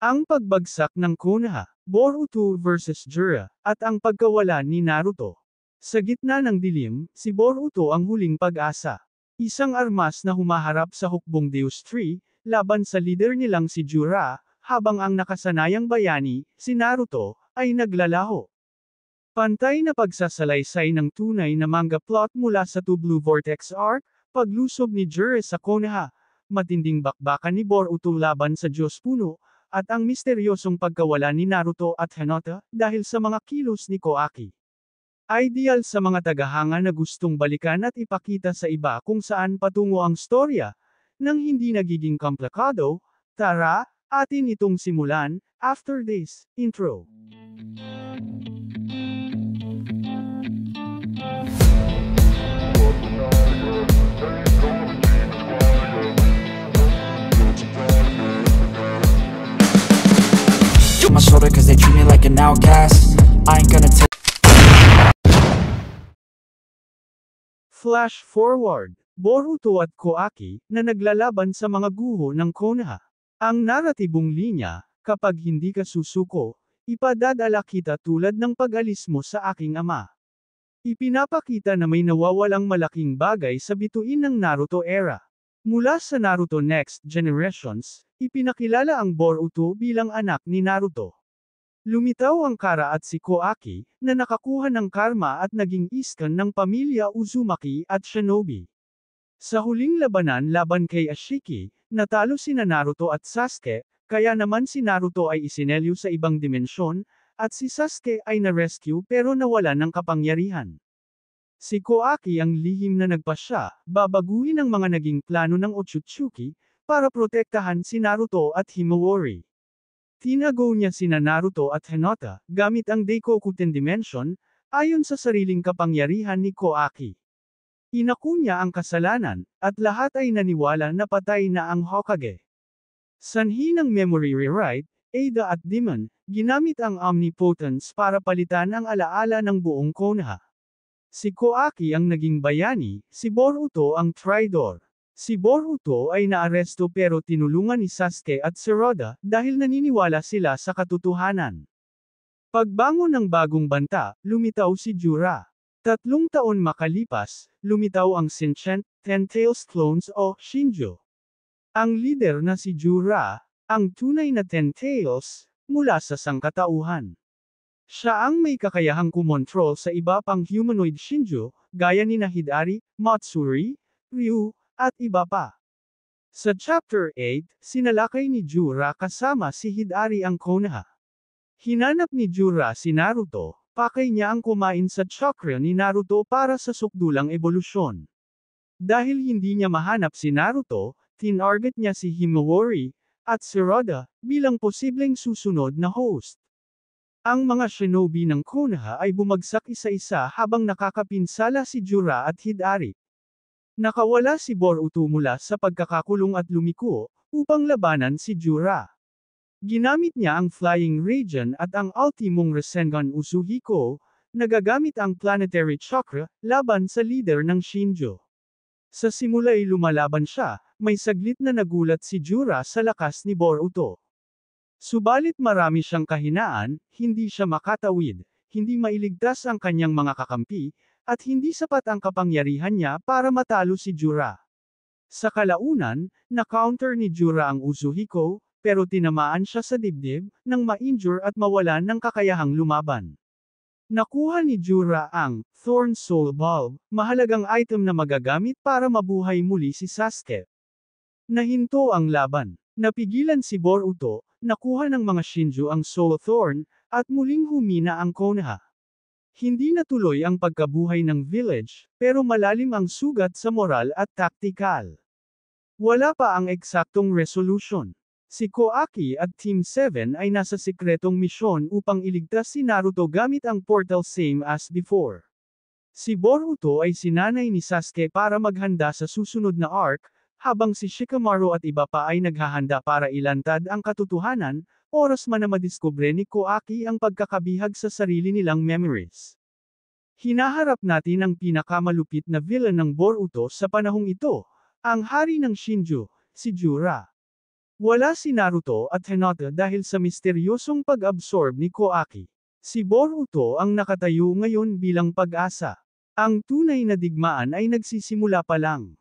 Ang pagbagsak ng Konoha, Boruto vs. Jiraiya, at ang pagkawala ni Naruto. Sa gitna ng dilim, si Boruto ang huling pag-asa. Isang armas na humaharap sa hukbong Deus Tree, laban sa leader nilang si Jiraiya, habang ang nakasanayang bayani, si Naruto, ay naglalaho. Pantay na pagsasalaysay ng tunay na manga plot mula sa Two Blue Vortex arc, paglusob ni Jiraiya sa Konoha, matinding bakbakan ni Boruto laban sa Diyos Puno, at ang misteryosong pagkawala ni Naruto at Hinata dahil sa mga kilos ni Koaki. Ideal sa mga tagahanga na gustong balikan at ipakita sa iba kung saan patungo ang storya, nang hindi nagiging komplikado. Tara, atin itong simulan. After this intro. My shoulder cause they treat me like an outcast. I ain't gonna take. Flash forward, Boruto at Koaki, na naglalaban sa mga guho ng Konoha. Ang naratibong linya, kapag hindi ka susuko, ipadadala kita tulad ng pag-alis mo sa aking ama. Ipinapakita na may nawawalang malaking bagay sa bituin ng Naruto era. Mula sa Naruto Next Generations, ipinakilala ang Boruto bilang anak ni Naruto. Lumitaw ang Kara at si Koaki, na nakakuha ng karma at naging iskan ng pamilya Uzumaki at Shinobi. Sa huling labanan laban kay Ashiki, natalo sina Naruto at Sasuke, kaya naman si Naruto ay isinelyo sa ibang dimensyon, at si Sasuke ay na-rescue pero nawala ng kapangyarihan. Si Koaki ang lihim na nagpasya, babaguhin ang mga naging plano ng Otsutsuki, para protektahan si Naruto at Himawari. Tinago niya sina Naruto at Hinata, gamit ang Daikoku Ten Dimension, ayon sa sariling kapangyarihan ni Koaki. Inako niya ang kasalanan, at lahat ay naniwala na patay na ang Hokage. Sanhi ng memory rewrite, Ada at Demon, ginamit ang Omnipotence para palitan ang alaala ng buong Konoha. Si Koaki ang naging bayani, si Boruto ang traidor. Si Boruto ay naaresto pero tinulungan ni Sasuke at si Roda dahil naniniwala sila sa katotohanan. Pagbangon ng bagong banta, lumitaw si Jiraiya. 3 taon makalipas, lumitaw ang Sentient Ten Tails clones o Shinjo. Ang leader na si Jiraiya, ang tunay na Ten Tails, mula sa sangkatauhan. Siya ang may kakayahang kumontrol sa iba pang humanoid Shinjo, gaya ni Hidari, Matsuri, Ryu, at iba pa. Sa Chapter 8, sinalakay ni Jiraiya kasama si Hidari ang Konoha. Hinanap ni Jiraiya si Naruto, pakay niya ang kumain sa chakra ni Naruto para sa sukdulang ebolusyon. Dahil hindi niya mahanap si Naruto, tinarget niya si Himawari, at si Roda, bilang posibleng susunod na host. Ang mga shinobi ng Konoha ay bumagsak isa-isa habang nakakapinsala si Jiraiya at Hidari. Nakawala si Boruto mula sa pagkakakulong at lumiko, upang labanan si Jiraiya. Ginamit niya ang Flying Ragen at ang Ultimong Rasengan Usuhiko, nagagamit ang Planetary Chakra, laban sa leader ng Shinjo. Sa simula ay lumalaban siya, may saglit na nagulat si Jiraiya sa lakas ni Boruto. Subalit marami siyang kahinaan, hindi siya makatawid, hindi mailigtas ang kanyang mga kakampi, at hindi sapat ang kapangyarihan niya para matalo si Jiraiya. Sa kalaunan, na-counter ni Jiraiya ang Usuhiko, pero tinamaan siya sa dibdib, nang ma-injure at mawalan ng kakayahang lumaban. Nakuha ni Jiraiya ang Thorn Soul Bulb, mahalagang item na magagamit para mabuhay muli si Sasuke. Nahinto ang laban. Napigilan si Boruto, nakuha ng mga Shinjo ang Soul Thorn, at muling humina ang Konoha. Hindi natuloy ang pagkabuhay ng village, pero malalim ang sugat sa moral at taktikal. Wala pa ang eksaktong resolution. Si Koaki at Team 7 ay nasa sikretong misyon upang iligtas si Naruto gamit ang portal same as before. Si Boruto ay sinanay ni Sasuke para maghanda sa susunod na arc, habang si Shikamaru at iba pa ay naghahanda para ilantad ang katotohanan, oras man na madiskubre ni Koaki ang pagkakabihag sa sarili nilang memories. Hinaharap natin ang pinakamalupit na villain ng Boruto sa panahong ito, ang hari ng Shinjo, si Jiraiya. Wala si Naruto at Hinata dahil sa misteryosong pag-absorb ni Koaki. Si Boruto ang nakatayo ngayon bilang pag-asa. Ang tunay na digmaan ay nagsisimula pa lang.